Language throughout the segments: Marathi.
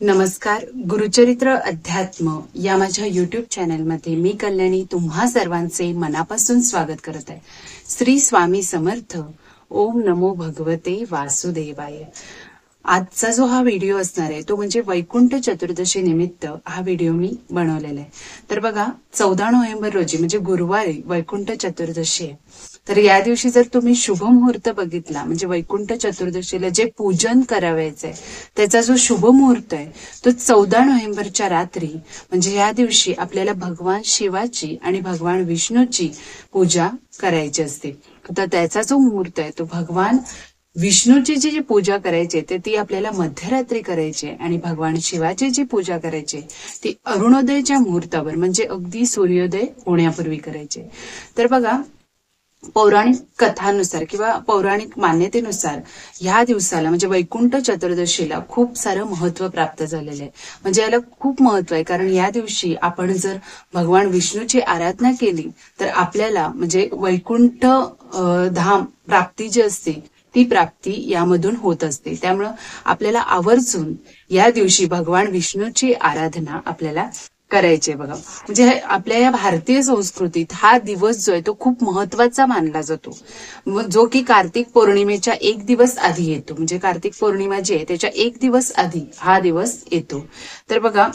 नमस्कार. गुरुचरित्र अध्यात्म या माझ्या युट्यूब चॅनलमध्ये मी कल्याणी तुम्हा सर्वांचे मनापासून स्वागत करत आहे. श्री स्वामी समर्थ. ओम नमो भगवते वासुदेवाय. आजचा जो हा व्हिडिओ असणार आहे तो म्हणजे वैकुंठ चतुर्दशी निमित्त हा व्हिडिओ मी बनवलेला आहे. तर बघा, 14 नोव्हेंबर रोजी म्हणजे गुरुवारी वैकुंठ चतुर्दशी आहे. तर या दिवशी जर तुम्ही शुभ मुहूर्त बघितला, म्हणजे वैकुंठ चतुर्दशीला जे पूजन करावायचंय त्याचा जो शुभ मुहूर्त आहे तो 14 नोव्हेंबरच्या रात्री, म्हणजे या दिवशी आपल्याला भगवान शिवाची आणि भगवान विष्णूची पूजा करायची असते. तर त्याचा जो मुहूर्त आहे तो भगवान विष्णूची जी पूजा करायची तर ती आपल्याला मध्यरात्री करायची आणि भगवान शिवाची जी पूजा करायची ती अरुणोदयच्या मुहूर्तावर, म्हणजे अगदी सूर्योदय होण्यापूर्वी करायची. तर बघा, पौराणिक कथानुसार किंवा पौराणिक मान्यतेनुसार ह्या दिवसाला म्हणजे वैकुंठ चतुर्दशीला खूप सारं महत्व प्राप्त झालेलं आहे. म्हणजे याला खूप महत्व आहे, कारण या दिवशी आपण जर भगवान विष्णूची आराधना केली तर आपल्याला म्हणजे वैकुंठ धाम प्राप्ती जी असते ती प्राप्ती यामधून होत असते. त्यामुळं आपल्याला आवर्जून या दिवशी भगवान विष्णूची आराधना आपल्याला करायचे. बघा, म्हणजे आपल्या या भारतीय संस्कृतीत हा दिवस जो आहे तो खूप महत्वाचा मानला जातो, जो की कार्तिक पौर्णिमेच्या एक दिवस आधी येतो. म्हणजे कार्तिक पौर्णिमा जी आहे त्याच्या एक दिवस आधी हा दिवस येतो. तर बघा,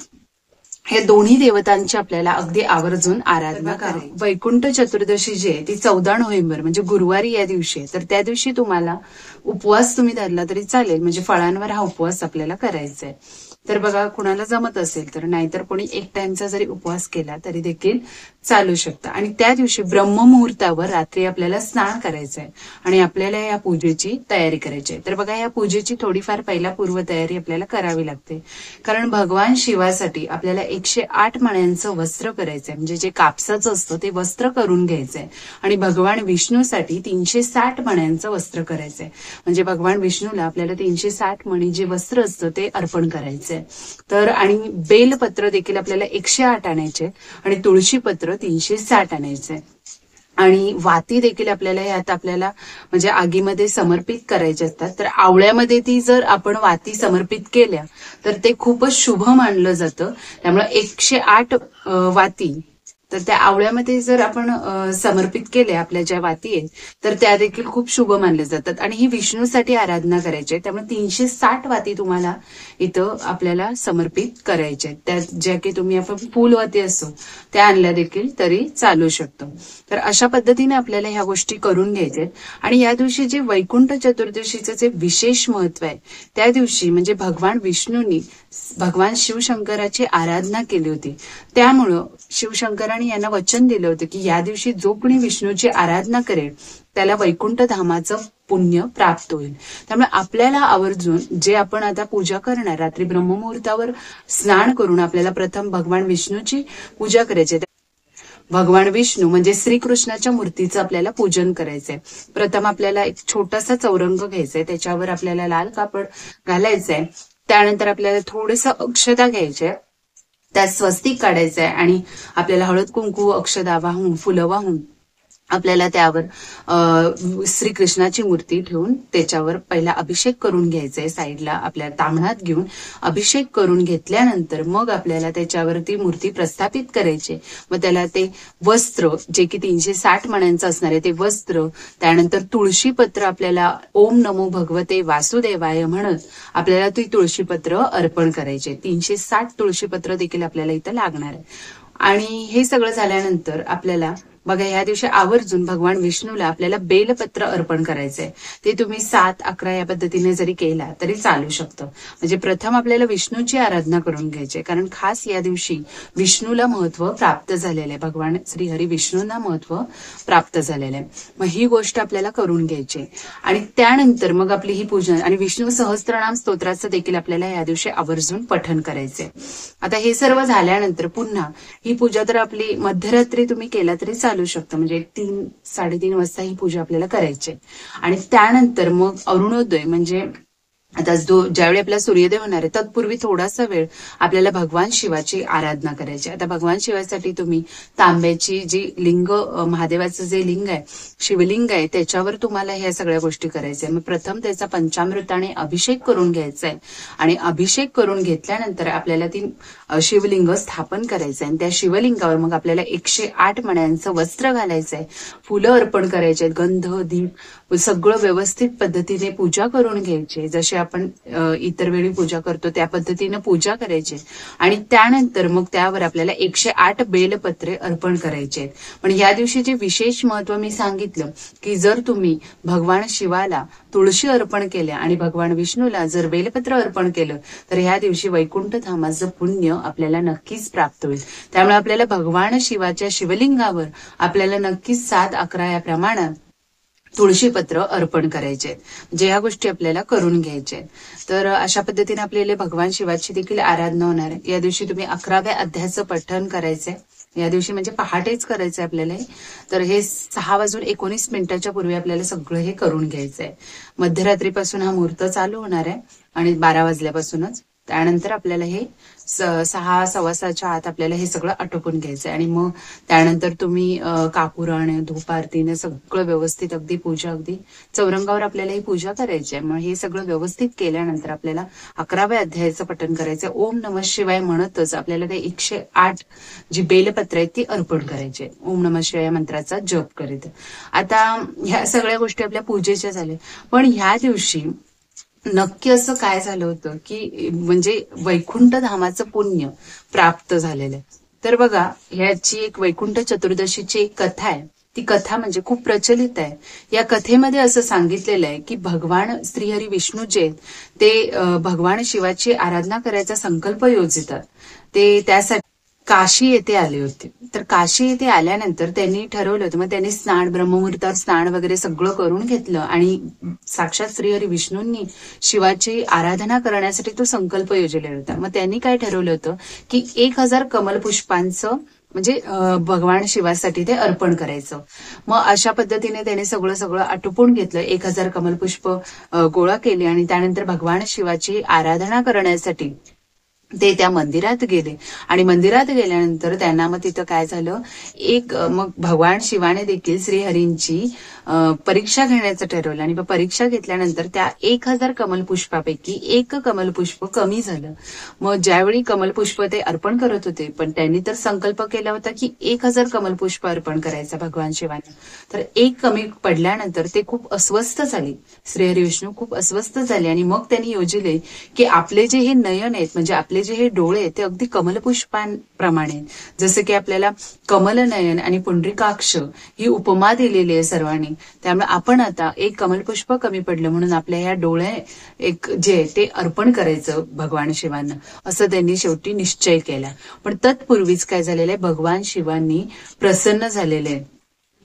हे दोन्ही देवतांची आपल्याला अगदी आवर्जून आराधना करावी. वैकुंठ चतुर्दशी जी आहे ती 14 नोव्हेंबर म्हणजे गुरुवारी या दिवशी आहे. तर त्या दिवशी तुम्हाला उपवास तुम्ही धरला तरी चालेल, म्हणजे फळांवर हा उपवास आपल्याला करायचा आहे. तर बघा, कुणाला जमत असेल तर, नाहीतर कोणी एक टाइमचा जरी उपवास केला तरी देखील चालू शकतं. आणि त्या दिवशी ब्रह्ममुहूर्तावर रात्री आपल्याला स्नान करायचंय आणि आपल्याला या पूजेची तयारी करायची आहे. तर बघा, या पूजेची थोडीफार पहिला पूर्वतयारी आपल्याला करावी लागते, कारण भगवान शिवासाठी आपल्याला 108 मण्यांचं वस्त्र करायचंय, म्हणजे जे कापसाचं असतं ते वस्त्र करून घ्यायचंय. आणि भगवान विष्णूसाठी 360 मण्यांचं वस्त्र करायचंय, म्हणजे भगवान विष्णूला आपल्याला 360 मणी जे वस्त्र असतं ते अर्पण करायचंय. तर आणि बेलपत्र देखील आपल्याला 108 आणायचे आणि तुळशी पत्र 360 आणायचे. आणि वाती देखील आपल्याला यात आपल्याला म्हणजे आगीमध्ये समर्पित करायचे असतात. तर आवळ्यामध्ये ती जर आपण वाती समर्पित केल्या तर ते खूपच शुभ मानलं जातं. त्यामुळे 108 वाती तर त्या आवळ्यामध्ये जर आपण समर्पित केल्या आपल्या ज्या वाती आहेत तर त्या देखील खूप शुभ मानले जातात. आणि ही विष्णूसाठी आराधना करायची आहे, त्यामुळे 360 वाती तुम्हाला इथं आपल्याला समर्पित करायच्या आहेत. त्या ज्या की तुम्ही आपण फुलवाती असो त्या आणल्या देखील तरी चालू शकतो. तर अशा पद्धतीने आपल्याला ह्या गोष्टी करून घ्यायच्या आहेत. आणि या दिवशी जे वैकुंठ चतुर्दशीचं जे विशेष महत्व आहे, त्या दिवशी म्हणजे भगवान विष्णूंनी भगवान शिवशंकराची आराधना केली होती. त्यामुळं शिवशंकरांनी यांना वचन दिलं होतं की या दिवशी जो कोणी विष्णूची आराधना करेल त्याला वैकुंठ धामाचं पुण्य प्राप्त होईल. त्यामुळे आपल्याला आवर्जून जे आपण आता पूजा करणार, रात्री ब्रह्ममुहूर्तावर स्नान करून आपल्याला प्रथम भगवान विष्णूची पूजा करायची. भगवान विष्णू म्हणजे श्रीकृष्णाच्या मूर्तीचं आपल्याला पूजन करायचंय. प्रथम आपल्याला एक छोटासा चौरंग घ्यायचाय, त्याच्यावर आपल्याला लाल कापड घालायचंय. त्यानंतर आपल्याला थोडंसं अक्षता घ्यायचंय, त्यात स्वस्तिक काढायचंय आणि आपल्याला हळद कुंकू अक्षदा वाहून फुलं वाहून आपल्याला त्यावर श्रीकृष्णाची मूर्ती ठेवून त्याच्यावर पहिला अभिषेक करून घ्यायचा आहे. साईडला आपल्या ताम्हणात घेऊन अभिषेक करून घेतल्यानंतर मग आपल्याला त्याच्यावरती मूर्ती प्रस्थापित करायची. मग त्याला ते वस्त्र जे की 360 मण्यांचं असणार आहे ते वस्त्र, त्यानंतर तुळशीपत्र आपल्याला ओम नमो भगवते वासुदेवाय म्हणत आपल्याला ती तुळशीपत्र अर्पण करायचे. 360 तुळशीपत्र देखील आपल्याला इथं लागणार आहे. आणि हे सगळं झाल्यानंतर आपल्याला बघा, या दिवशी आवर्जून भगवान विष्णूला आपल्याला बेलपत्र अर्पण करायचंय. ते तुम्ही 7, 11 या पद्धतीने जरी केला तरी चालू शकतं. म्हणजे प्रथम आपल्याला विष्णूची आराधना करून घ्यायची, कारण खास या दिवशी विष्णूला महत्व प्राप्त झालेलं आहे. भगवान श्री हरी विष्णूंना महत्व प्राप्त झालेलं आहे. मग ही गोष्ट आपल्याला करून घ्यायची. आणि त्यानंतर मग आपली ही पूजन आणि विष्णू सहस्त्रनाम स्तोत्राचं देखील आपल्याला या दिवशी आवर्जून पठण करायचंय. आता हे सर्व झाल्यानंतर पुन्हा ही पूजा तर आपली मध्यरात्री तुम्ही केला तरी चालू शकतं, म्हणजे 3, 3:30 वाजता ही पूजा आपल्याला करायची. आणि त्यानंतर मग अरुणोदय म्हणजे आता ज्यावेळी आपला सूर्योदय होणार आहे तत्पूर्वी थोडासा वेळ आपल्याला भगवान शिवाची आराधना करायची. आता भगवान शिवासाठी तुम्ही तांब्याची जी लिंग, महादेवाचं जे लिंग आहे, शिवलिंग आहे, त्याच्यावर तुम्हाला ह्या सगळ्या गोष्टी करायच्या. मग प्रथम त्याचा पंचामृताने अभिषेक करून घ्यायचा आहे आणि अभिषेक करून घेतल्यानंतर आपल्याला ती शिवलिंग स्थापन करायचं आहे आणि त्या शिवलिंगावर मग आपल्याला 108 मण्यांचं वस्त्र घालायचं आहे, फुलं अर्पण करायचे आहेत, गंध दीप सगळं व्यवस्थित पद्धतीने पूजा करून घ्यायचे. जसे आपण इतर वेळी पूजा करतो त्या पद्धतीने पूजा करायची आणि त्यानंतर मग त्यावर आपल्याला 108 बेलपत्रे अर्पण करायचे. पण या दिवशी जे विशेष महत्व मी सांगितलं की जर तुम्ही भगवान शिवाला तुळशी अर्पण केल्या आणि भगवान विष्णूला जर बेलपत्र अर्पण केलं तर ह्या दिवशी वैकुंठ धामाचं पुण्य आपल्याला नक्कीच प्राप्त होईल. त्यामुळे आपल्याला भगवान शिवाच्या शिवलिंगावर आपल्याला नक्कीच 7-11 या प्रमाणात तुळशीपत्र अर्पण करायचे, जे ह्या गोष्टी आपल्याला करून घ्यायच्या. तर अशा पद्धतीने आपल्याला भगवान शिवाची देखील आराधना होणार आहे. या दिवशी तुम्ही 11व्या अध्यायाचं पठण करायचंय. या दिवशी म्हणजे पहाटेच करायचंय आपल्याला. तर हे 6:19 पूर्वी आपल्याला सगळं हे करून घ्यायचंय. मध्यरात्रीपासून हा मुहूर्त चालू होणार आहे आणि 12 वाजल्यापासूनच. त्यानंतर आपल्याला हे 6-6:15 आत आपल्याला हे सगळं आटोपून घ्यायचं आणि मग त्यानंतर तुम्ही कापुराने धूप आरतीने सगळं व्यवस्थित अगदी पूजा, अगदी चौरंगावर आपल्याला ही पूजा करायची आहे. मग हे सगळं व्यवस्थित केल्यानंतर आपल्याला 11व्या अध्यायाचं पठण करायचं. ओम नमः शिवाय म्हणतच आपल्याला ते 108 जी बेलपत्र आहेत ती अर्पण करायची. ओम नमः शिवाय मंत्राचा जप करीत. आता ह्या सगळ्या गोष्टी आपल्या पूजेच्या झाल्या, पण ह्या दिवशी नक्की असं काय झालं होतं की म्हणजे वैकुंठ धामाचं पुण्य प्राप्त झालेलं आहे. तर बघा, ह्याची एक वैकुंठ चतुर्दशीची एक कथा आहे. ती कथा म्हणजे खूप प्रचलित आहे. या कथेमध्ये असं सांगितलेलं आहे की भगवान श्रीहरी विष्णू जे ते भगवान शिवाची आराधना करायचा संकल्प योजितात. ते त्यासाठी काशी येथे आले होते. तर काशी येथे आल्यानंतर त्यांनी ठरवलं होतं, मग त्यांनी स्नान, ब्रह्ममुहूर्तावर स्नान वगैरे सगळं करून घेतलं आणि साक्षात श्रीहरी विष्णूंनी शिवाची आराधना करण्यासाठी तो संकल्प योजलेला होता. मग त्यांनी काय ठरवलं होतं की 1000 कमलपुष्पांचं म्हणजे भगवान शिवासाठी ते अर्पण करायचं. मग अशा पद्धतीने त्याने सगळं आटोपून घेतलं. 1000 कमलपुष्प गोळा केली आणि त्यानंतर भगवान शिवाची आराधना करण्यासाठी ते त्या मंदिरात गेले आणि मंदिरात गेल्यानंतर त्यांना मग तिथं काय झालं, मग भगवान शिवाने देखील श्रीहरींची परीक्षा घेण्याचं ठरवलं आणि परीक्षा घेतल्यानंतर त्या 1000 कमलपुष्पापैकी 1 कमलपुष्प कमी झालं. मग ज्यावेळी कमलपुष्प ते अर्पण करत होते, पण त्यांनी तर संकल्प केला होता की 1000 कमलपुष्प अर्पण करायचा भगवान शिवाने. तर 1 कमी पडल्यानंतर ते खूप अस्वस्थ झाले. श्रीहरी विष्णू खूप अस्वस्थ झाले आणि मग त्यांनी योजिले की आपले जे हे नयन आहेत, म्हणजे आपले जे हे डोळे आहेत ते अगदी कमलपुष्पांप्रमाणे, जसं की आपल्याला कमलनयन आणि पुंडरीकाक्ष ही उपमा दिलेली आहे सर्वांनी. त्यामुळे आपण आता 1 कमलपुष्प कमी पडलं म्हणून आपल्या ह्या डोळे जे ते अर्पण करायचं भगवान शिवांना, असं त्यांनी शेवटी निश्चय केला. पण तत्पूर्वीच काय झालेलं आहे, भगवान शिवांनी प्रसन्न झालेले आहे,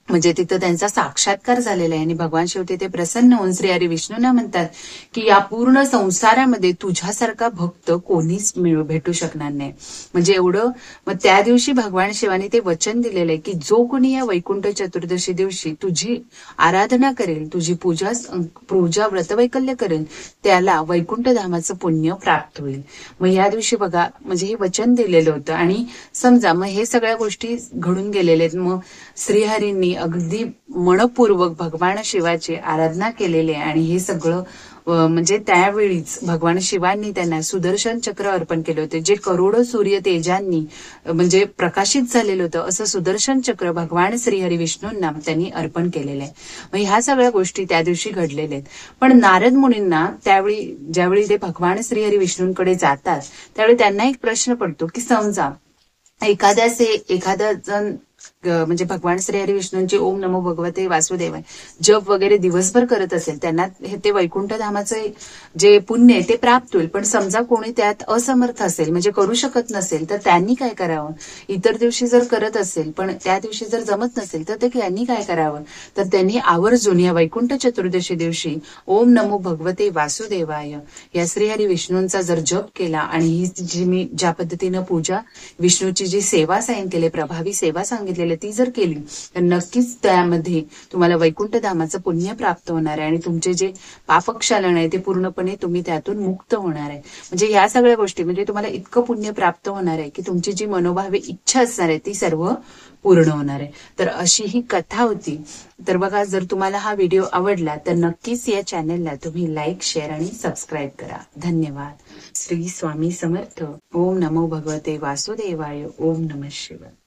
म्हणजे तिथं त्यांचा साक्षात्कार झालेला आहे आणि भगवान शिव तिथे प्रसन्न होऊन श्रीहरी विष्णूंना म्हणतात की या पूर्ण संसारामध्ये तुझ्यासारखा भक्त कोणीच भेटू शकणार नाही. म्हणजे एवढं. मग त्या दिवशी भगवान शिवाने ते वचन दिलेलं आहे की जो कोणी या वैकुंठ चतुर्दशी दिवशी तुझी आराधना करेल, तुझी पूजा व्रतवैकल्य करेल, त्याला वैकुंठ धामाचं पुण्य प्राप्त होईल. मग या दिवशी बघा, म्हणजे हे वचन दिलेलं होतं आणि समजा मग हे सगळ्या गोष्टी घडून गेलेल्या आहेत. मग श्रीहरींनी अगदी मनपूर्वक भगवान शिवाची आराधना केलेली आहे आणि हे सगळं म्हणजे त्यावेळीच भगवान शिवांनी त्यांना सुदर्शन चक्र अर्पण केले होते, जे करोडो सूर्य तेजांनी म्हणजे प्रकाशित झालेलं होतं. असं सुदर्शन चक्र भगवान श्रीहरी विष्णूंना त्यांनी अर्पण केलेलं आहे. मग ह्या सगळ्या गोष्टी त्या दिवशी घडलेल्या आहेत. पण नारद मुनींना त्यावेळी ज्यावेळी ते भगवान श्रीहरी विष्णूंकडे जातात त्यावेळी त्यांना एक प्रश्न पडतो की समजा एखादा जण म्हणजे भगवान श्रीहरी विष्णूंची ओम नमो भगवते वासुदेवाय जप वगैरे दिवसभर करत असेल, त्यांना ते वैकुंठ धामाचे जे पुण्य आहे ते प्राप्त होईल. पण समजा कोणी त्यात असमर्थ असेल, म्हणजे करू शकत नसेल, तर त्यांनी काय करावं? इतर दिवशी जर करत असेल पण त्या दिवशी जर जमत नसेल तर त्यांनी काय करावं? तर त्यांनी आवर्जून या वैकुंठ चतुर्दशी दिवशी ओम नमो भगवते वासुदेवाय या श्रीहरी विष्णूंचा जर जप केला आणि ही जी मी ज्या पद्धतीनं पूजा विष्णूची जी सेवा सांगितली, प्रभावी सेवा सांगितली सांगितलेलं ती जर केली तर नक्कीच त्यामध्ये तुम्हाला वैकुंठ धामाचं पुण्य प्राप्त होणार आहे आणि तुमचे जे पापक्षालन आहे ते पूर्णपणे तुम्ही त्यातून मुक्त होणार आहे. म्हणजे या सगळ्या गोष्टी म्हणजे तुम्हाला इतकं पुण्य प्राप्त होणार आहे की तुमची जी मनोभावे इच्छा असणार आहे ती सर्व पूर्ण होणार आहे. तर अशी ही कथा होती. तर बघा, जर तुम्हाला हा व्हिडिओ आवडला तर नक्कीच या चॅनलला तुम्ही लाईक, शेअर आणि सबस्क्राईब करा. धन्यवाद. श्री स्वामी समर्थ. ओम नमो भगवते वासुदेवाय. ओम नमः शिवाय.